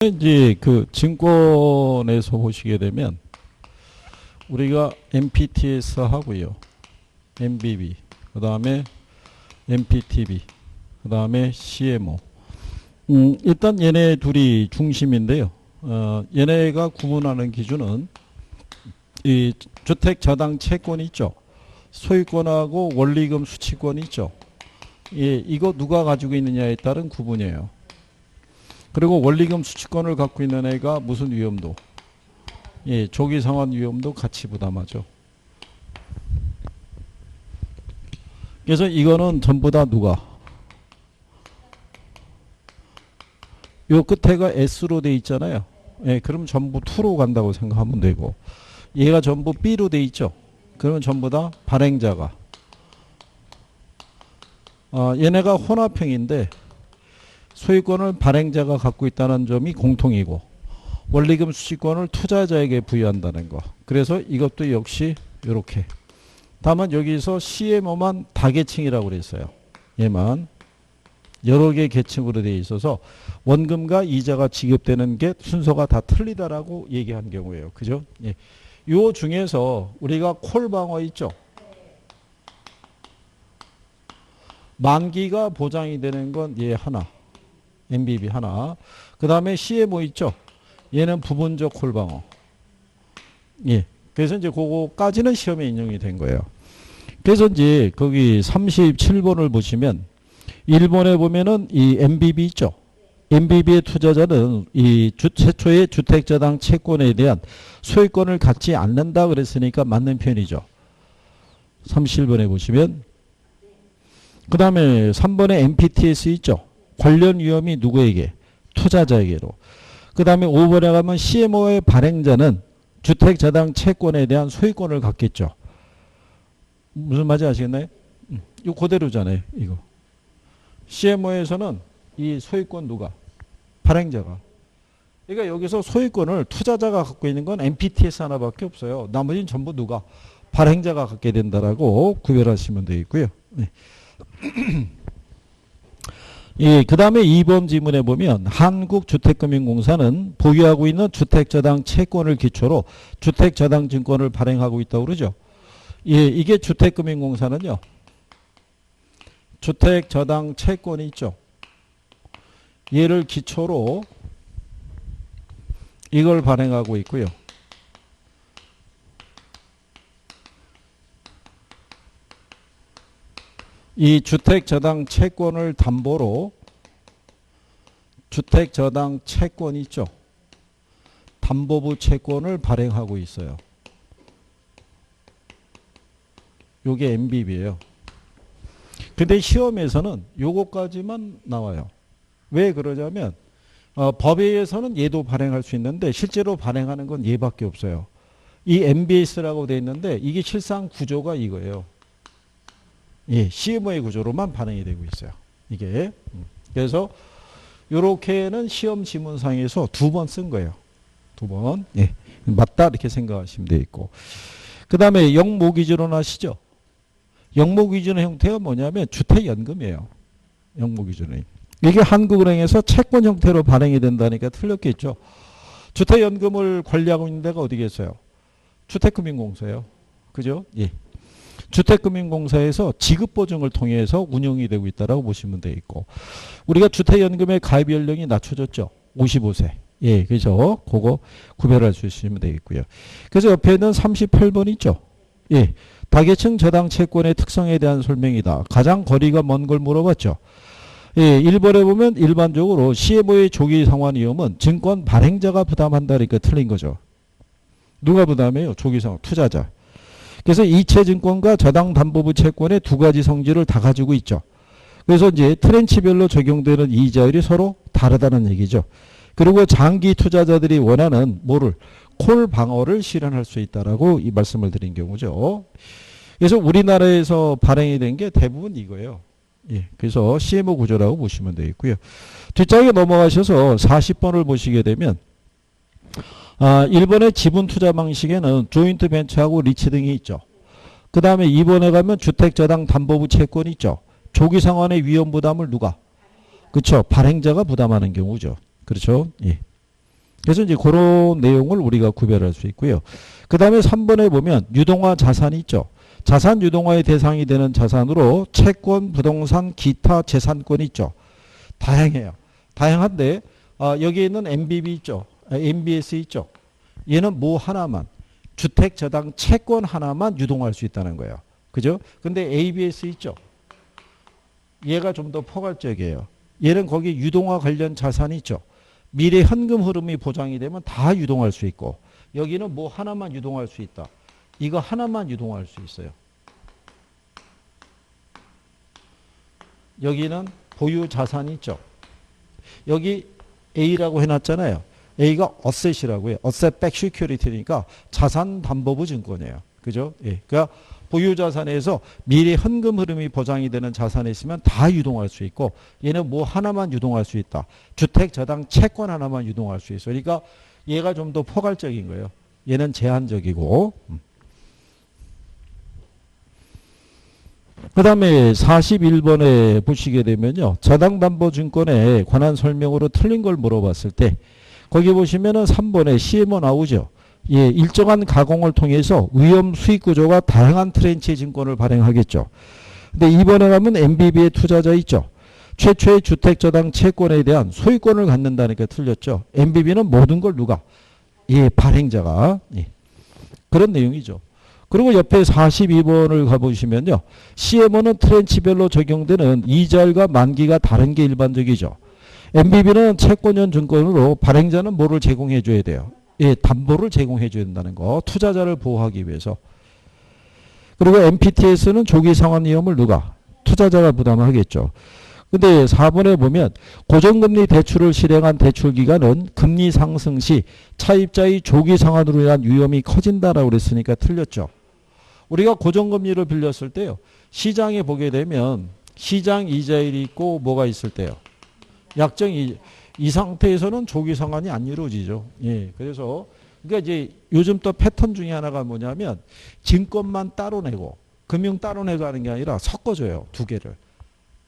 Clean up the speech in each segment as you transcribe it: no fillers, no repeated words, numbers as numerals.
이제 그 증권에서 보시게 되면 우리가 MPTS 하고요, MBB, 그 다음에 MPTB, 그 다음에 CMO. 일단 얘네 둘이 중심인데요. 얘네가 구분하는 기준은 이 주택 저당 채권 있죠. 소유권하고 원리금 수취권 있죠. 예, 이거 누가 가지고 있느냐에 따른 구분이에요. 그리고 원리금 수취권을 갖고 있는 애가 무슨 위험도? 예, 조기 상환 위험도 같이 부담하죠. 그래서 이거는 전부 다 누가? 요 끝에가 S로 돼 있잖아요. 예, 그럼 전부 2로 간다고 생각하면 되고, 얘가 전부 B로 돼 있죠. 그러면 전부 다 발행자가. 얘네가 혼합형인데 소유권을 발행자가 갖고 있다는 점이 공통이고, 원리금 수취권을 투자자에게 부여한다는 거. 그래서 이것도 역시 이렇게. 다만 여기서 CMO만 다계층이라고 그랬어요. 얘만 여러 개 계층으로 되어 있어서 원금과 이자가 지급되는 게 순서가 다 틀리다라고 얘기한 경우예요. 그죠? 예. 요 중에서 우리가 콜 방어 있죠? 만기가 보장이 되는 건 얘 하나. MBB 하나. 그 다음에 CMO 있죠? 얘는 부분적 콜 방어. 예. 그래서 이제 그거까지는 시험에 인용이 된 거예요. 그래서 이제 거기 37번을 보시면 1번에 보면은 이 MBB 있죠? MBB의 투자자는 이 최초의 주택저당 채권에 대한 소유권을 갖지 않는다 그랬으니까 맞는 편이죠. 37번에 보시면. 그 다음에 3번에 MPTS 있죠? 관련 위험이 누구에게? 투자자에게로. 그 다음에 5번에 가면 CMO의 발행자는 주택저당 채권에 대한 소유권을 갖겠죠. 무슨 말인지 아시겠나요? 이거 그대로잖아요. 이거. CMO에서는 이 소유권 누가? 발행자가. 그러니까 여기서 소유권을 투자자가 갖고 있는 건 MPTS 하나밖에 없어요. 나머지는 전부 누가? 발행자가 갖게 된다라고 구별하시면 되겠고요. 네. 예, 그 다음에 2번 지문에 보면 한국주택금융공사는 보유하고 있는 주택저당 채권을 기초로 주택저당증권을 발행하고 있다고 그러죠. 예, 이게 주택금융공사는요, 주택저당 채권이 있죠. 얘를 기초로 이걸 발행하고 있고요. 이 주택저당 채권을 담보로 주택저당 채권 있죠. 담보부 채권을 발행하고 있어요. 요게 MBB예요. 근데 시험에서는 요거까지만 나와요. 왜 그러냐면 법에 의해서는 얘도 발행할 수 있는데 실제로 발행하는 건 얘밖에 없어요. 이 MBS라고 돼 있는데 이게 실상 구조가 이거예요. 예, CMO의 구조로만 반영이 되고 있어요. 이게. 그래서 요렇게는 시험 지문상에서 2번 쓴 거예요. 2번. 예. 맞다 이렇게 생각하시면 되겠고. 그 다음에 영모기준은 아시죠? 영모기준의 형태가 뭐냐면 주택연금이에요. 영모기준은. 이게 한국은행에서 채권 형태로 발행이 된다니까 틀렸겠죠. 주택연금을 관리하고 있는 데가 어디겠어요? 주택금융공사예요. 그죠? 예. 주택금융공사에서 지급보증을 통해서 운영이 되고 있다고 보시면 되겠고, 우리가 주택연금의 가입 연령이 낮춰졌죠. 55세. 예, 그래서 그거 구별할 수 있으면 되겠고요. 그래서 옆에는 38번 있죠. 예, 다계층 저당 채권의 특성에 대한 설명이다. 가장 거리가 먼 걸 물어봤죠. 예, 1번에 보면 일반적으로 CMO의 조기 상환 위험은 증권 발행자가 부담한다니까 틀린 거죠. 누가 부담해요? 조기 상환, 투자자. 그래서 이체증권과 저당담보부 채권의 2가지 성질을 다 가지고 있죠. 그래서 이제 트렌치별로 적용되는 이자율이 서로 다르다는 얘기죠. 그리고 장기 투자자들이 원하는 뭐를? 콜 방어를 실현할 수 있다라고 이 말씀을 드린 경우죠. 그래서 우리나라에서 발행이 된 게 대부분 이거예요. 예, 그래서 CMO 구조라고 보시면 되겠고요. 뒷장에 넘어가셔서 40번을 보시게 되면 1번의 지분 투자 방식에는 조인트 벤처하고 리츠 등이 있죠. 그 다음에 2번에 가면 주택저당 담보부 채권이 있죠. 조기 상환의 위험 부담을 누가? 그렇죠. 발행자가 부담하는 경우죠. 그렇죠. 예. 그래서 이제 그런 내용을 우리가 구별할 수 있고요. 그 다음에 3번에 보면 유동화 자산이 있죠. 자산 유동화의 대상이 되는 자산으로 채권, 부동산, 기타 재산권이 있죠. 다양해요. 다양한데 여기에 있는 MBB 있죠. MBS 있죠. 얘는 뭐 하나만 주택저당 채권 하나만 유동할 수 있다는 거예요. 그죠? 근데 ABS 있죠. 얘가 좀 더 포괄적이에요. 얘는 거기 유동화 관련 자산이 있죠. 미래 현금 흐름이 보장이 되면 다 유동할 수 있고 여기는 뭐 하나만 유동할 수 있다. 이거 하나만 유동할 수 있어요. 여기는 보유 자산이 있죠. 여기 A라고 해놨잖아요. A가 어셋이라고요. 어셋 백 시큐리티니까 자산 담보부 증권이에요. 그죠? 예. 그러니까 보유 자산에서 미래 현금 흐름이 보장이 되는 자산에 있으면 다 유동할 수 있고 얘는 뭐 하나만 유동할 수 있다. 주택 저당 채권 하나만 유동할 수 있어요. 그러니까 얘가 좀 더 포괄적인 거예요. 얘는 제한적이고. 그 다음에 41번에 보시게 되면요. 저당담보증권에 관한 설명으로 틀린 걸 물어봤을 때 거기 보시면은 3번에 CMO 나오죠. 예, 일정한 가공을 통해서 위험 수익 구조가 다양한 트렌치 증권을 발행하겠죠. 근데 이번에 가면 MBB의 투자자 있죠. 최초의 주택저당 채권에 대한 소유권을 갖는다니까 틀렸죠. MBB는 모든 걸 누가? 예, 발행자가. 예. 그런 내용이죠. 그리고 옆에 42번을 가보시면요. CMO는 트렌치별로 적용되는 이자율과 만기가 다른 게 일반적이죠. MBB는 채권형 증권으로 발행자는 뭐를 제공해 줘야 돼요? 예, 담보를 제공해 줘야 된다는 거. 투자자를 보호하기 위해서. 그리고 MPTS는 조기 상환 위험을 누가? 투자자가 부담하겠죠. 근데 4번에 보면 고정금리 대출을 실행한 대출 기간은 금리 상승 시 차입자의 조기 상환으로 인한 위험이 커진다라고 그랬으니까 틀렸죠. 우리가 고정금리를 빌렸을 때요. 시장에 보게 되면 시장 이자율이 있고 뭐가 있을 때요. 약정 이 상태에서는 조기 상환이 안 이루어지죠. 예. 그래서 그러니까 이제 요즘 또 패턴 중에 하나가 뭐냐면 증권만 따로 내고 금융 따로 내고 하는 게 아니라 섞어줘요. 두 개를.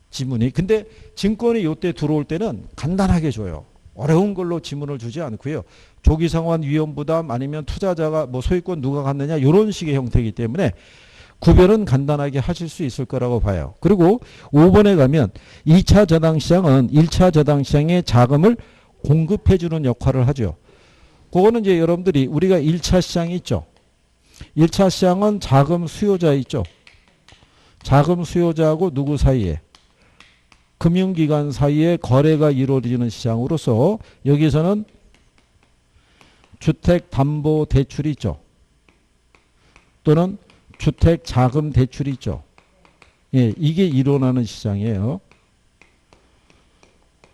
지문이. 근데 증권이 요때 들어올 때는 간단하게 줘요. 어려운 걸로 지문을 주지 않고요. 조기 상환 위험 부담 아니면 투자자가 뭐 소유권 누가 갖느냐 이런 식의 형태이기 때문에 구별은 간단하게 하실 수 있을 거라고 봐요. 그리고 5번에 가면 2차 저당시장은 1차 저당시장에 자금을 공급해 주는 역할을 하죠. 그거는 이제 여러분들이 우리가 1차 시장이 있죠. 1차 시장은 자금 수요자 있죠. 자금 수요자하고 누구 사이에? 금융기관 사이에 거래가 이루어지는 시장으로서 여기서는 주택담보대출이 있죠. 또는 주택자금대출이 있죠. 예, 이게 일어나는 시장이에요.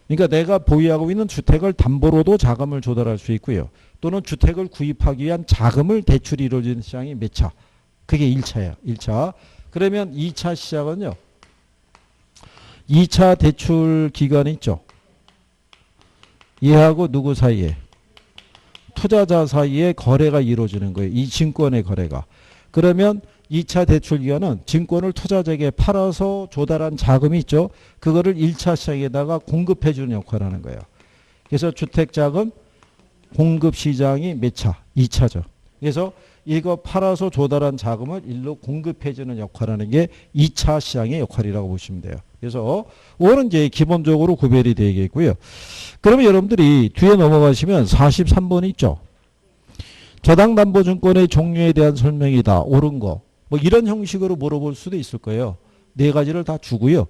그러니까 내가 보유하고 있는 주택을 담보로도 자금을 조달할 수 있고요. 또는 주택을 구입하기 위한 자금을 대출이 이루어지는 시장이 몇 차? 그게 1차예요. 1차. 그러면 2차 시장은요. 2차 대출 기간이 있죠. 얘하고 누구 사이에? 투자자 사이에 거래가 이루어지는 거예요. 이 증권의 거래가. 그러면 2차 대출 기간은 증권을 투자자에게 팔아서 조달한 자금이 있죠. 그거를 1차 시장에다가 공급해 주는 역할을 하는 거예요. 그래서 주택자금 공급 시장이 몇 차? 2차죠. 그래서 이거 팔아서 조달한 자금을 일로 공급해 주는 역할을 하는 게 2차 시장의 역할이라고 보시면 돼요. 그래서 오는 이제 기본적으로 구별이 되겠고요. 그러면 여러분들이 뒤에 넘어가시면 43번 있죠. 저당담보증권의 종류에 대한 설명이다. 옳은 거. 뭐 이런 형식으로 물어볼 수도 있을 거예요. 네 가지를 다 주고요.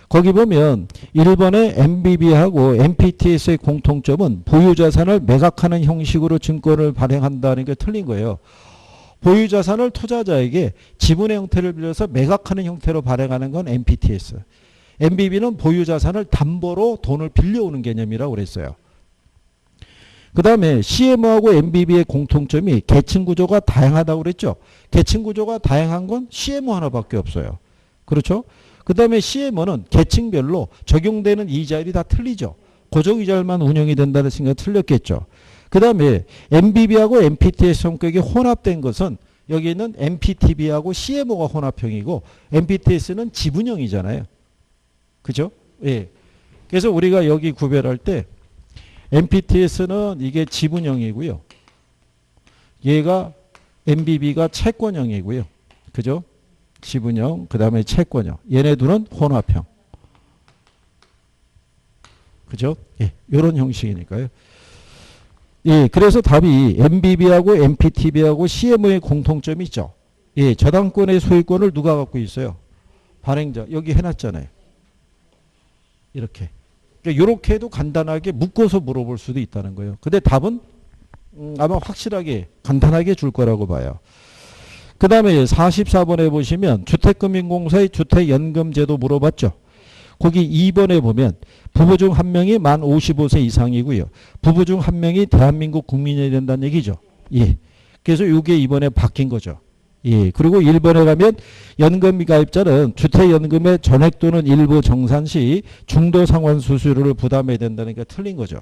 거기 보면 1번의 MBB하고 MPTS의 공통점은 보유자산을 매각하는 형식으로 증권을 발행한다는 게 틀린 거예요. 보유자산을 투자자에게 지분의 형태를 빌려서 매각하는 형태로 발행하는 건 MPTS. MBB는 보유자산을 담보로 돈을 빌려오는 개념이라고 그랬어요. 그 다음에 CMO하고 MBB의 공통점이 계층 구조가 다양하다고 그랬죠. 계층 구조가 다양한 건 CMO 하나밖에 없어요. 그렇죠? 그 다음에 CMO는 계층별로 적용되는 이자율이 다 틀리죠. 고정이자율만 운영이 된다는 생각이 틀렸겠죠. 그 다음에 MBB하고 MPT의 성격이 혼합된 것은 여기는 MPTB하고 CMO가 혼합형이고 MPTS는 지분형이잖아요. 그죠? 예. 그래서 우리가 여기 구별할 때 MPTS는 이게 지분형이고요. 얘가 MBB가 채권형이고요. 그죠? 지분형, 그 다음에 채권형. 얘네 둘은 혼합형. 그죠? 예, 요런 형식이니까요. 예, 그래서 답이 MBB하고 MPTB하고 CMO의 공통점이 있죠. 예, 저당권의 소유권을 누가 갖고 있어요? 발행자. 여기 해놨잖아요. 이렇게. 그러니까 이렇게 해도 간단하게 묶어서 물어볼 수도 있다는 거예요. 근데 답은 아마 확실하게 간단하게 줄 거라고 봐요. 그 다음에 44번에 보시면 주택금융공사의 주택연금제도 물어봤죠. 거기 2번에 보면 부부 중 한 명이 만 55세 이상이고요. 부부 중 한 명이 대한민국 국민이 된다는 얘기죠. 예. 그래서 이게 이번에 바뀐 거죠. 예. 그리고 1번에 가면 연금 가입자는 주택연금의 전액 또는 일부 정산 시 중도 상환 수수료를 부담해야 된다는 게 틀린 거죠.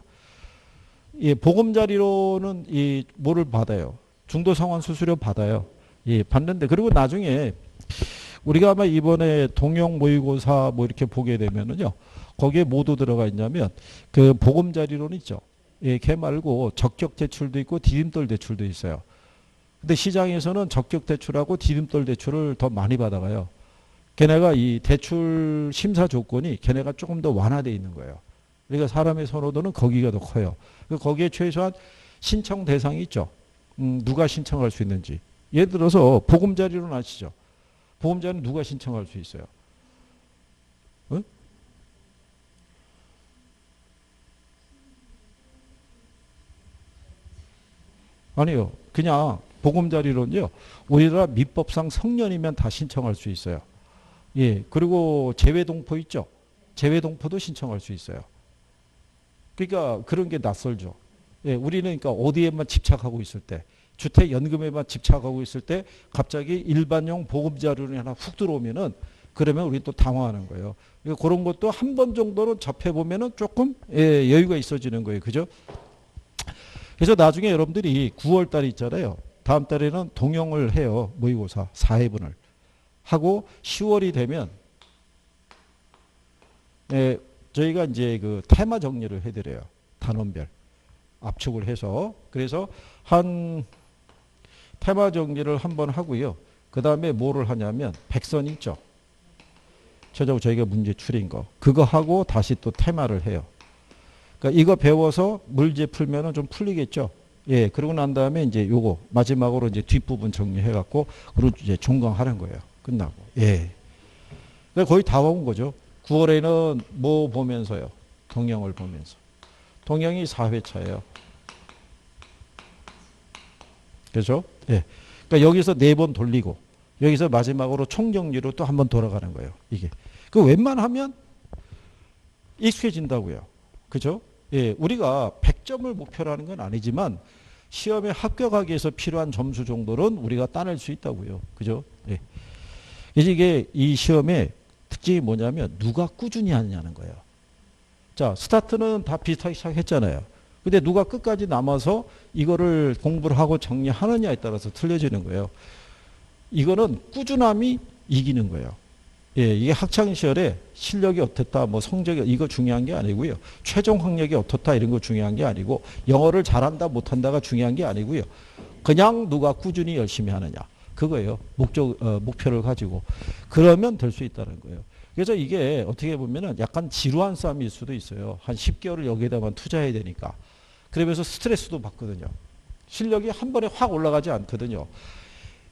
예, 보금자리로는 이 뭐를 받아요? 중도 상환 수수료 받아요. 예, 받는데 그리고 나중에 우리가 아마 이번에 동영 모의고사 뭐 이렇게 보게 되면은요. 거기에 모두 들어가 있냐면 그 보금자리론 있죠. 예, 걔 말고 적격 대출도 있고 디딤돌 대출도 있어요. 근데 시장에서는 적격 대출하고 디딤돌 대출을 더 많이 받아가요. 걔네가 이 대출 심사 조건이 걔네가 조금 더 완화되어 있는 거예요. 그러니까 사람의 선호도는 거기가 더 커요. 거기에 최소한 신청 대상이 있죠. 누가 신청할 수 있는지. 예를 들어서 보금자리론 아시죠? 보금자리는 누가 신청할 수 있어요? 응? 아니요. 그냥 보금자리론요. 우리나라 민법상 성년이면 다 신청할 수 있어요. 예. 그리고 재외동포 있죠? 재외동포도 신청할 수 있어요. 그러니까 그런 게 낯설죠. 예, 우리는 그러니까 어디에만 집착하고 있을 때, 주택연금에만 집착하고 있을 때 갑자기 일반형 보금자료를 하나 훅 들어오면은 그러면 우리 또 당황하는 거예요. 그러니까 그런 것도 한 번 정도는 접해보면은 조금 예, 여유가 있어지는 거예요. 그죠? 그래서 나중에 여러분들이 9월 달에 있잖아요. 다음 달에는 동영을 해요. 모의고사 4회분을. 하고 10월이 되면 예, 저희가 이제 그 테마 정리를 해드려요. 단원별 압축을 해서. 그래서 한 테마 정리를 한번 하고요. 그 다음에 뭐를 하냐면 백선 있죠. 저희가 문제 추린 거. 그거 하고 다시 또 테마를 해요. 그러니까 이거 배워서 문제 풀면은 좀 풀리겠죠. 예, 그러고 난 다음에 이제 요거 마지막으로 이제 뒷부분 정리해갖고 그리고 이제 종강하는 거예요. 끝나고. 예. 그러니까 거의 다 온 거죠. 9월에는 뭐 보면서요? 동영을 보면서. 동영이 4회차예요. 그렇죠? 예. 그러니까 여기서 4번 돌리고 여기서 마지막으로 총정리로 또 한 번 돌아가는 거예요. 이게. 그 웬만하면 익숙해진다고요. 그죠? 예. 우리가 100점을 목표로 하는 건 아니지만 시험에 합격하기 위해서 필요한 점수 정도는 우리가 따낼 수 있다고요. 그죠? 예. 이게 이 시험의 특징이 뭐냐면 누가 꾸준히 하느냐는 거예요. 자, 스타트는 다 비슷하게 시작했잖아요. 근데 누가 끝까지 남아서 이거를 공부를 하고 정리하느냐에 따라서 틀려지는 거예요. 이거는 꾸준함이 이기는 거예요. 예, 이게 학창시절에 실력이 어떻다, 뭐 성적이 이거 중요한 게 아니고요. 최종 학력이 어떻다 이런 거 중요한 게 아니고 영어를 잘한다 못한다가 중요한 게 아니고요. 그냥 누가 꾸준히 열심히 하느냐. 그거예요. 목표를 가지고. 그러면 될 수 있다는 거예요. 그래서 이게 어떻게 보면은 약간 지루한 싸움일 수도 있어요. 한 10개월을 여기에다만 투자해야 되니까. 그러면서 스트레스도 받거든요. 실력이 한 번에 확 올라가지 않거든요.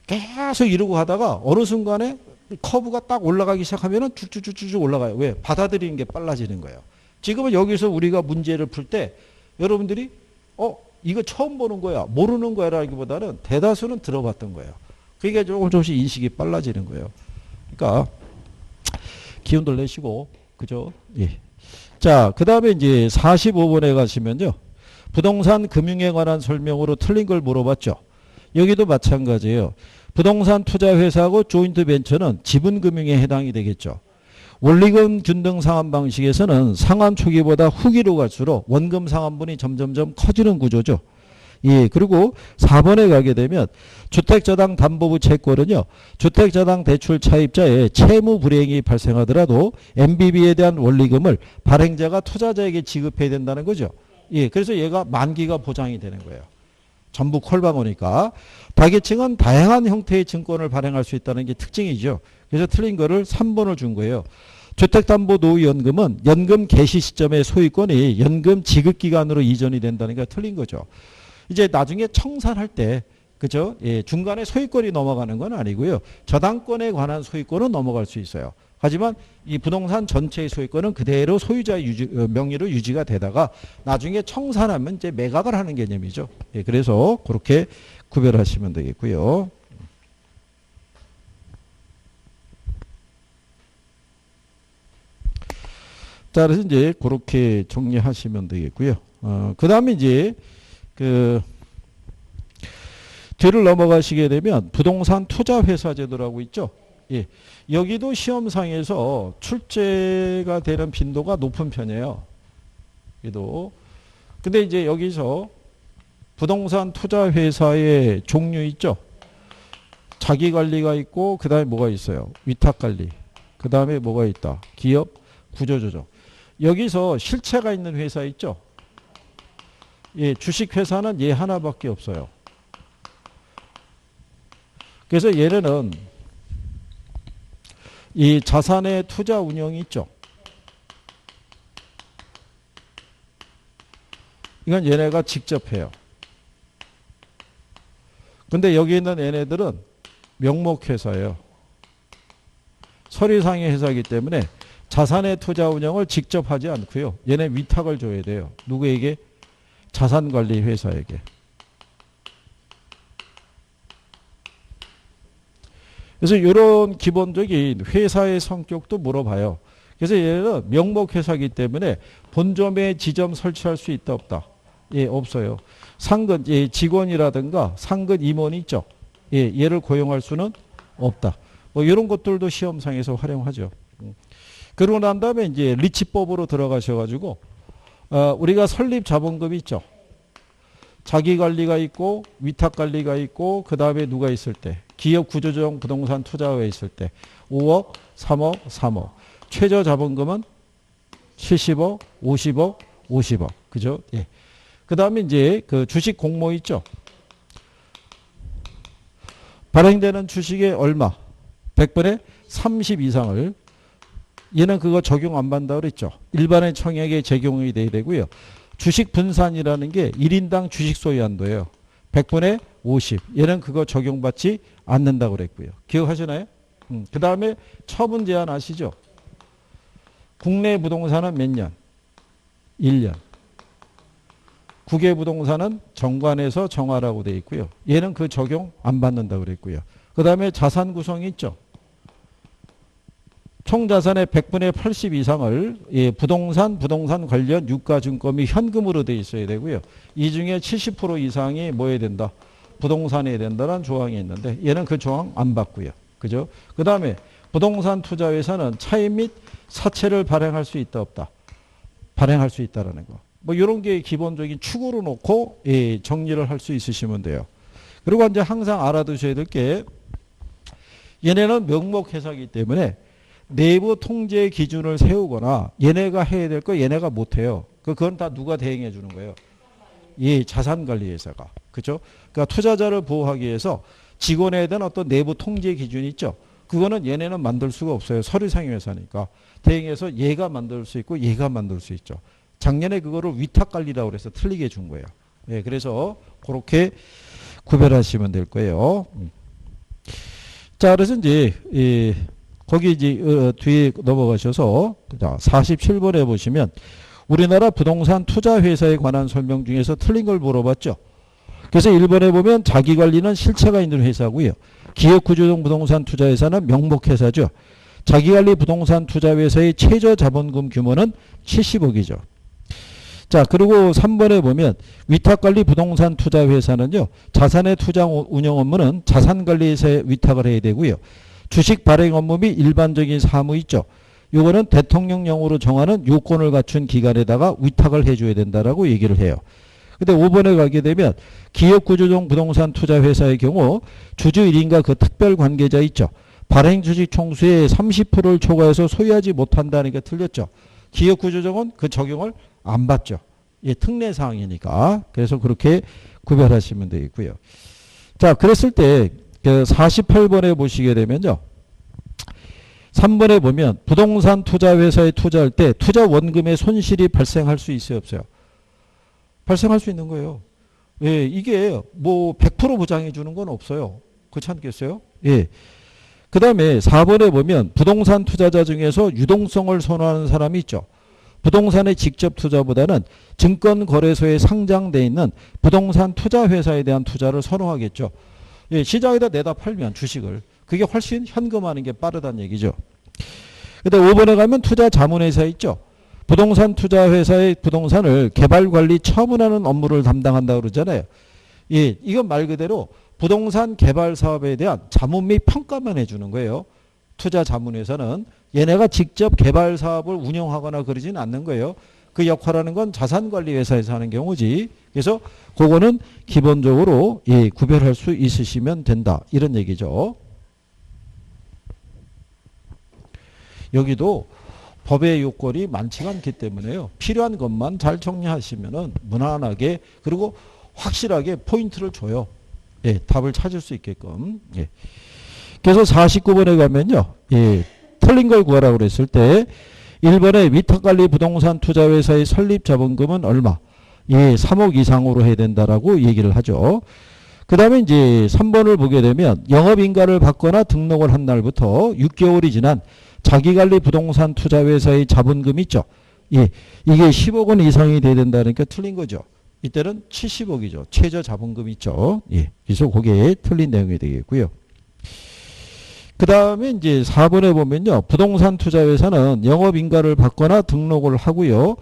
계속 이러고 하다가 어느 순간에 커브가 딱 올라가기 시작하면은 쭉쭉쭉쭉 올라가요. 왜? 받아들이는 게 빨라지는 거예요. 지금은 여기서 우리가 문제를 풀 때 여러분들이 이거 처음 보는 거야. 모르는 거야라기보다는 대다수는 들어봤던 거예요. 그게 조금씩 인식이 빨라지는 거예요. 그러니까 기운들 내시고 그죠? 예. 자, 그다음에 이제 45번에 가시면요. 부동산 금융에 관한 설명으로 틀린 걸 물어봤죠. 여기도 마찬가지예요. 부동산 투자 회사하고 조인트 벤처는 지분 금융에 해당이 되겠죠. 원리금 균등 상환 방식에서는 상환 초기보다 후기로 갈수록 원금 상환분이 점점점 커지는 구조죠. 예, 그리고 4번에 가게 되면 주택저당 담보부 채권은요. 주택저당 대출 차입자의 채무 불이행이 발생하더라도 MBB에 대한 원리금을 발행자가 투자자에게 지급해야 된다는 거죠. 예, 그래서 얘가 만기가 보장이 되는 거예요. 전부 콜방호니까. 다계층은 다양한 형태의 증권을 발행할 수 있다는 게 특징이죠. 그래서 틀린 거를 3번을 준 거예요. 주택담보노후연금은 연금 개시 시점의 소유권이 연금 지급기간으로 이전이 된다는 게 틀린 거죠. 이제 나중에 청산할 때 그죠? 예, 중간에 소유권이 넘어가는 건 아니고요. 저당권에 관한 소유권은 넘어갈 수 있어요. 하지만 이 부동산 전체의 소유권은 그대로 소유자의 명의로 유지가 되다가 나중에 청산하면 이제 매각을 하는 개념이죠. 예, 그래서 그렇게 구별하시면 되겠고요. 자, 그래서 이제 그렇게 정리하시면 되겠고요. 그 다음에 이제 뒤를 넘어가시게 되면 부동산 투자회사 제도라고 있죠. 예. 여기도 시험상에서 출제가 되는 빈도가 높은 편이에요. 여기도. 근데 이제 여기서 부동산 투자회사의 종류 있죠. 자기관리가 있고 그 다음에 뭐가 있어요. 위탁관리. 그 다음에 뭐가 있다. 기업 구조조정. 여기서 실체가 있는 회사 있죠. 예, 주식회사는 얘 하나밖에 없어요. 그래서 얘네는 이 자산의 투자 운영이 있죠. 이건 얘네가 직접 해요. 근데 여기 있는 얘네들은 명목회사예요. 서류상의 회사이기 때문에 자산의 투자 운영을 직접 하지 않고요. 얘네 위탁을 줘야 돼요. 누구에게? 자산관리 회사에게. 그래서 이런 기본적인 회사의 성격도 물어봐요. 그래서 얘는 명목회사이기 때문에 본점에 지점 설치할 수 있다 없다? 예, 없어요. 상근, 예, 직원이라든가 상근 임원이 있죠. 예, 얘를 고용할 수는 없다. 뭐 이런 것들도 시험상에서 활용하죠. 그러고 난 다음에 이제 리치법으로 들어가셔가지고 우리가 설립 자본금이 있죠. 자기관리가 있고 위탁관리가 있고 그 다음에 누가 있을 때 기업 구조조정 부동산 투자회 있을 때 5억, 3억, 3억. 최저 자본금은 70억, 50억, 50억. 그죠? 예. 그 다음에 이제 그 주식 공모 있죠. 발행되는 주식의 얼마? 100분의 30 이상을. 얘는 그거 적용 안 받는다고 그랬죠. 일반의 청약에 적용이 돼야 되고요. 주식 분산이라는 게 1인당 주식 소유 한도예요. 100분의 50. 얘는 그거 적용받지 않는다고 그랬고요. 기억하시나요? 그 다음에 처분 제한 아시죠? 국내 부동산은 몇 년? 1년. 국외 부동산은 정관에서 정하라고 되어 있고요. 얘는 그 적용 안 받는다고 그랬고요. 그 다음에 자산 구성이 있죠. 총 자산의 100분의 80 이상을 예, 부동산 관련 유가증권 및 현금으로 돼 있어야 되고요. 이 중에 70% 이상이 뭐 해야 된다? 부동산에 된다는 조항이 있는데 얘는 그 조항 안 받고요. 그죠? 그 다음에 부동산 투자회사는 차입 및 사채를 발행할 수 있다 없다? 발행할 수 있다라는 거. 뭐 이런 게 기본적인 축으로 놓고 예, 정리를 할 수 있으시면 돼요. 그리고 이제 항상 알아두셔야 될 게 얘네는 명목회사이기 때문에 내부 통제 기준을 세우거나 얘네가 해야 될 거 얘네가 못해요. 그건 다 누가 대행해 주는 거예요? 예, 자산관리회사가. 그죠? 그러니까 투자자를 보호하기 위해서 직원에 대한 어떤 내부 통제 기준이 있죠. 그거는 얘네는 만들 수가 없어요. 서류상의 회사니까. 대행해서 얘가 만들 수 있고 얘가 만들 수 있죠. 작년에 그거를 위탁관리라고 해서 틀리게 준 거예요. 예, 그래서 그렇게 구별하시면 될 거예요. 자, 그래서 이제 거기 이제 뒤에 넘어가셔서 47번에 보시면 우리나라 부동산 투자회사에 관한 설명 중에서 틀린 걸 물어봤죠. 그래서 1번에 보면 자기관리는 실체가 있는 회사고요. 기업구조조정 부동산 투자회사는 명목회사죠. 자기관리 부동산 투자회사의 최저 자본금 규모는 70억이죠. 자, 그리고 3번에 보면 위탁관리 부동산 투자회사는요. 자산의 투자 운영 업무는 자산관리회사에 위탁을 해야 되고요. 주식 발행 업무 및 일반적인 사무 있죠. 요거는 대통령령으로 정하는 요건을 갖춘 기관에다가 위탁을 해줘야 된다라고 얘기를 해요. 근데 5번에 가게 되면 기업구조조정 부동산 투자회사의 경우 주주 1인과 그 특별 관계자 있죠. 발행 주식 총수의 30%를 초과해서 소유하지 못한다는 게 틀렸죠. 기업구조조정은 그 적용을 안 받죠. 예, 특례 사항이니까. 그래서 그렇게 구별하시면 되겠고요. 자, 그랬을 때 그 48번에 보시게 되면요. 3번에 보면 부동산 투자 회사에 투자할 때 투자 원금의 손실이 발생할 수 있어요, 없어요? 발생할 수 있는 거예요. 예, 이게 뭐 100% 보장해 주는 건 없어요. 그렇지 않겠어요? 예. 그 다음에 4번에 보면 부동산 투자자 중에서 유동성을 선호하는 사람이 있죠. 부동산의 직접 투자보다는 증권거래소에 상장돼 있는 부동산 투자회사에 대한 투자를 선호하겠죠. 예, 시장에다 내다 팔면 주식을 그게 훨씬 현금화하는 게 빠르다는 얘기죠. 근데 5번에 가면 투자 자문회사 있죠. 부동산 투자회사의 부동산을 개발관리 처분하는 업무를 담당한다고 그러잖아요. 예, 이건 말 그대로 부동산 개발 사업에 대한 자문 및 평가만 해주는 거예요. 투자 자문회사는 얘네가 직접 개발 사업을 운영하거나 그러지는 않는 거예요. 그 역할하는 건 자산관리회사에서 하는 경우지. 그래서 그거는 기본적으로 예, 구별할 수 있으시면 된다. 이런 얘기죠. 여기도 법의 요건이 많지가 않기 때문에요. 필요한 것만 잘 정리하시면은 무난하게 그리고 확실하게 포인트를 줘요. 예, 답을 찾을 수 있게끔. 예. 그래서 49번에 가면요. 예, 틀린 걸 구하라고 그랬을 때 1번에 위탁관리 부동산 투자회사의 설립 자본금은 얼마? 예, 3억 이상으로 해야 된다라고 얘기를 하죠. 그 다음에 이제 3번을 보게 되면 영업인가를 받거나 등록을 한 날부터 6개월이 지난 자기관리 부동산 투자회사의 자본금 있죠. 예, 이게 10억 원 이상이 돼야 된다니까 틀린 거죠. 이때는 70억이죠. 최저 자본금 있죠. 예, 그래서 그게 틀린 내용이 되겠고요. 그 다음에 이제 4번에 보면요. 부동산 투자회사는 영업인가를 받거나 등록을 하고요.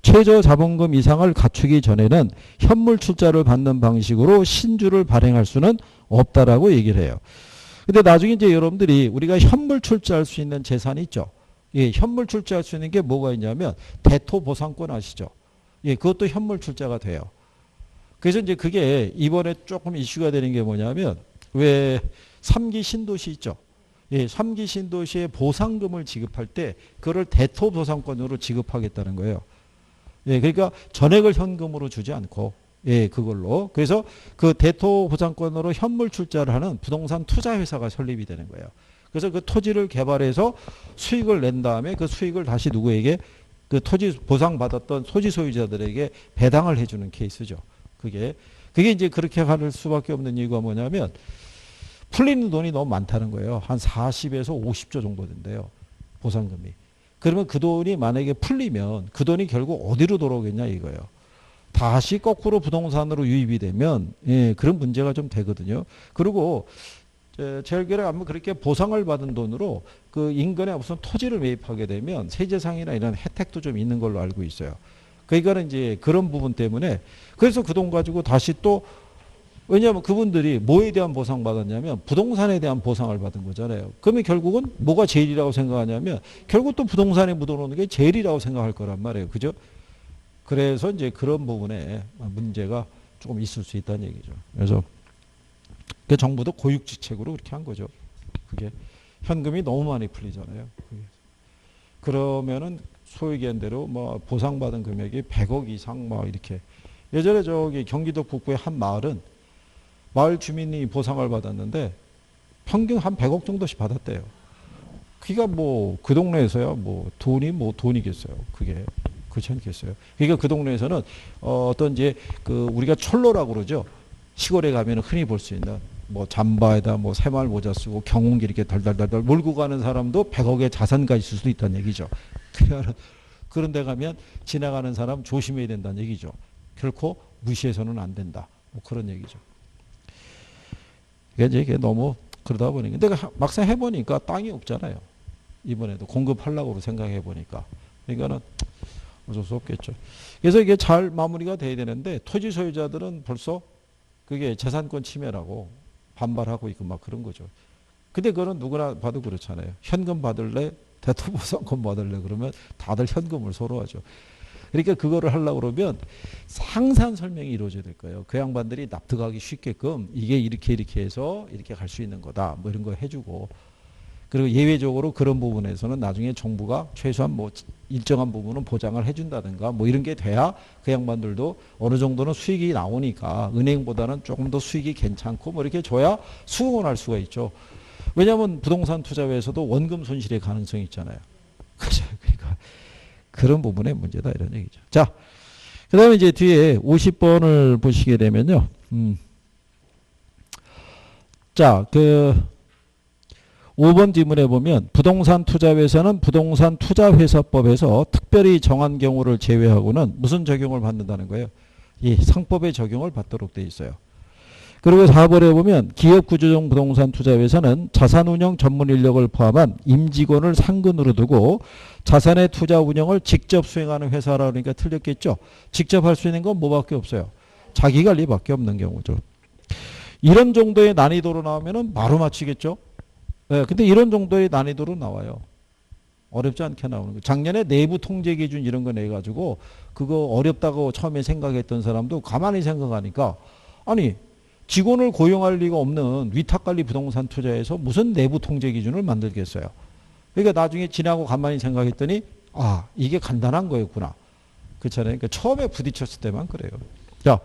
최저 자본금 이상을 갖추기 전에는 현물 출자를 받는 방식으로 신주를 발행할 수는 없다라고 얘기를 해요. 근데 나중에 이제 여러분들이 우리가 현물 출자할 수 있는 재산이 있죠. 예, 현물 출자할 수 있는 게 뭐가 있냐면 대토보상권 아시죠? 예, 그것도 현물 출자가 돼요. 그래서 이제 그게 이번에 조금 이슈가 되는 게 뭐냐면 왜 3기 신도시 있죠? 예, 3기 신도시에 보상금을 지급할 때 그걸 대토보상권으로 지급하겠다는 거예요. 예, 그러니까 전액을 현금으로 주지 않고 예, 그걸로. 그래서 그 대토보상권으로 현물 출자를 하는 부동산 투자회사가 설립이 되는 거예요. 그래서 그 토지를 개발해서 수익을 낸 다음에 그 수익을 다시 누구에게 그 토지 보상받았던 토지 소유자들에게 배당을 해주는 케이스죠. 그게 이제 그렇게 할 수밖에 없는 이유가 뭐냐면 풀리는 돈이 너무 많다는 거예요. 한 40에서 50조 정도 된대요. 보상금이. 그러면 그 돈이 만약에 풀리면 그 돈이 결국 어디로 돌아오겠냐 이거예요. 다시 거꾸로 부동산으로 유입이 되면 예, 그런 문제가 좀 되거든요. 그리고 제 알기로 아마 그렇게 보상을 받은 돈으로 그 인근에 무슨 토지를 매입하게 되면 세제상이나 이런 혜택도 좀 있는 걸로 알고 있어요. 그러니까 이제 그런 부분 때문에 그래서 그 돈 가지고 다시 또 왜냐하면 그분들이 뭐에 대한 보상 받았냐면 부동산에 대한 보상을 받은 거잖아요. 그러면 결국은 뭐가 제일이라고 생각하냐면 결국 또 부동산에 묻어놓는 게 제일이라고 생각할 거란 말이에요. 그죠? 그래서 이제 그런 부분에 문제가 조금 있을 수 있다는 얘기죠. 그래서 그 정부도 고육지책으로 그렇게 한 거죠. 그게 현금이 너무 많이 풀리잖아요. 그러면은 소위 얘기한 대로 뭐 보상받은 금액이 100억 이상 막 이렇게 예전에 저기 경기도 북부의 한 마을은 마을 주민이 보상을 받았는데 평균 한 100억 정도씩 받았대요. 그러니까 뭐 그 동네에서야 뭐 돈이 뭐 돈이겠어요. 그게 그렇지 않겠어요. 그러니까 그 동네에서는 어떤 이제 그 우리가 철로라고 그러죠. 시골에 가면 흔히 볼 수 있는 뭐 잠바에다 뭐 새마을 모자 쓰고 경운기 이렇게 달달달달 몰고 가는 사람도 100억의 자산가 있을 수도 있다는 얘기죠. 그런 데 가면 지나가는 사람 조심해야 된다는 얘기죠. 결코 무시해서는 안 된다. 뭐 그런 얘기죠. 이게 너무 그러다 보니까 근데 막상 해보니까 땅이 없잖아요. 이번에도 공급하려고 생각해 보니까 그러니까는 어쩔 수 없겠죠. 그래서 이게 잘 마무리가 돼야 되는데 토지 소유자들은 벌써 그게 재산권 침해라고 반발하고 있고 막 그런 거죠. 근데 그거는 누구나 봐도 그렇잖아요. 현금 받을래? 대토보상권 받을래? 그러면 다들 현금을 서로 하죠. 그러니까 그거를 하려고 그러면 상세한 설명이 이루어져야 될 거예요. 그 양반들이 납득하기 쉽게끔 이게 이렇게 해서 이렇게 갈 수 있는 거다. 뭐 이런 거 해주고. 그리고 예외적으로 그런 부분에서는 나중에 정부가 최소한 뭐 일정한 부분은 보장을 해준다든가 뭐 이런 게 돼야 그 양반들도 어느 정도는 수익이 나오니까 은행보다는 조금 더 수익이 괜찮고 뭐 이렇게 줘야 수긍을 할 수가 있죠. 왜냐하면 부동산 투자회에서도 원금 손실의 가능성이 있잖아요. 그러니까 그런 부분의 문제다 이런 얘기죠. 자, 그 다음에 이제 뒤에 50번을 보시게 되면요. 자, 5번 지문에 보면 부동산 투자회사는 부동산 투자회사법에서 특별히 정한 경우를 제외하고는 무슨 적용을 받는다는 거예요? 이 상법의 적용을 받도록 돼 있어요. 그리고 4번에 보면 기업구조적 부동산 투자회사는 자산운용 전문 인력을 포함한 임직원을 상근으로 두고 자산의 투자 운영을 직접 수행하는 회사라 그러니까 틀렸겠죠. 직접 할 수 있는 건 뭐밖에 없어요. 자기관리밖에 없는 경우죠. 이런 정도의 난이도로 나오면 바로 맞히겠죠. 네, 근데 이런 정도의 난이도로 나와요. 어렵지 않게 나오는 거예요. 작년에 내부 통제 기준 이런 거 내가지고 그거 어렵다고 처음에 생각했던 사람도 가만히 생각하니까 아니 직원을 고용할 리가 없는 위탁관리 부동산 투자에서 무슨 내부 통제 기준을 만들겠어요. 그러니까 나중에 지나고 가만히 생각했더니 아 이게 간단한 거였구나. 그렇잖아요. 그러니까 처음에 부딪혔을 때만 그래요. 자,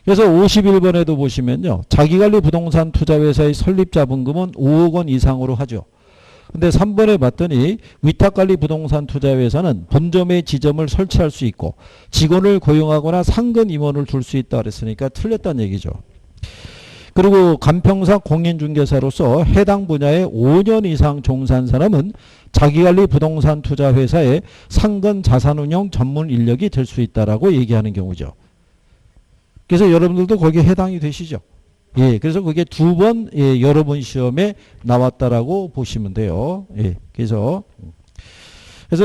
그래서 51번에도 보시면요. 자기관리 부동산 투자회사의 설립 자본금은 5억 원 이상으로 하죠. 근데 3번에 봤더니 위탁관리 부동산 투자회사는 본점에 지점을 설치할 수 있고 직원을 고용하거나 상근 임원을 둘 수 있다 그랬으니까 틀렸다는 얘기죠. 그리고 간평사 공인중개사로서 해당 분야에 5년 이상 종사한 사람은 자기관리 부동산 투자회사의 상근 자산운용 전문 인력이 될 수 있다라고 얘기하는 경우죠. 그래서 여러분들도 거기에 해당이 되시죠. 예, 그래서 그게 2번 여러분 시험에 나왔다라고 보시면 돼요. 예, 그래서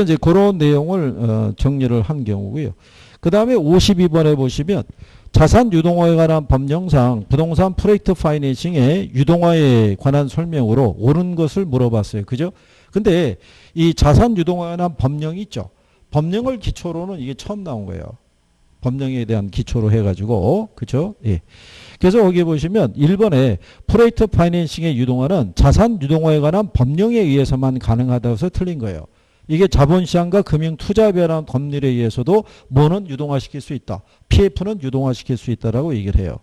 이제 그런 내용을 정리를 한 경우고요. 그 다음에 52번에 보시면 자산 유동화에 관한 법령상 부동산 프로젝트 파이낸싱의 유동화에 관한 설명으로 옳은 것을 물어봤어요. 그죠? 근데 이 자산 유동화에 관한 법령이 있죠. 법령을 기초로는 이게 처음 나온 거예요. 법령에 대한 기초로 해가지고 그죠? 예. 그래서 거기 보시면 1번에 프로젝트 파이낸싱의 유동화는 자산 유동화에 관한 법령에 의해서만 가능하다고 해서 틀린 거예요. 이게 자본시장과 금융투자별한 법률에 의해서도 뭐는 유동화시킬 수 있다. PF는 유동화시킬 수 있다라고 얘기를 해요.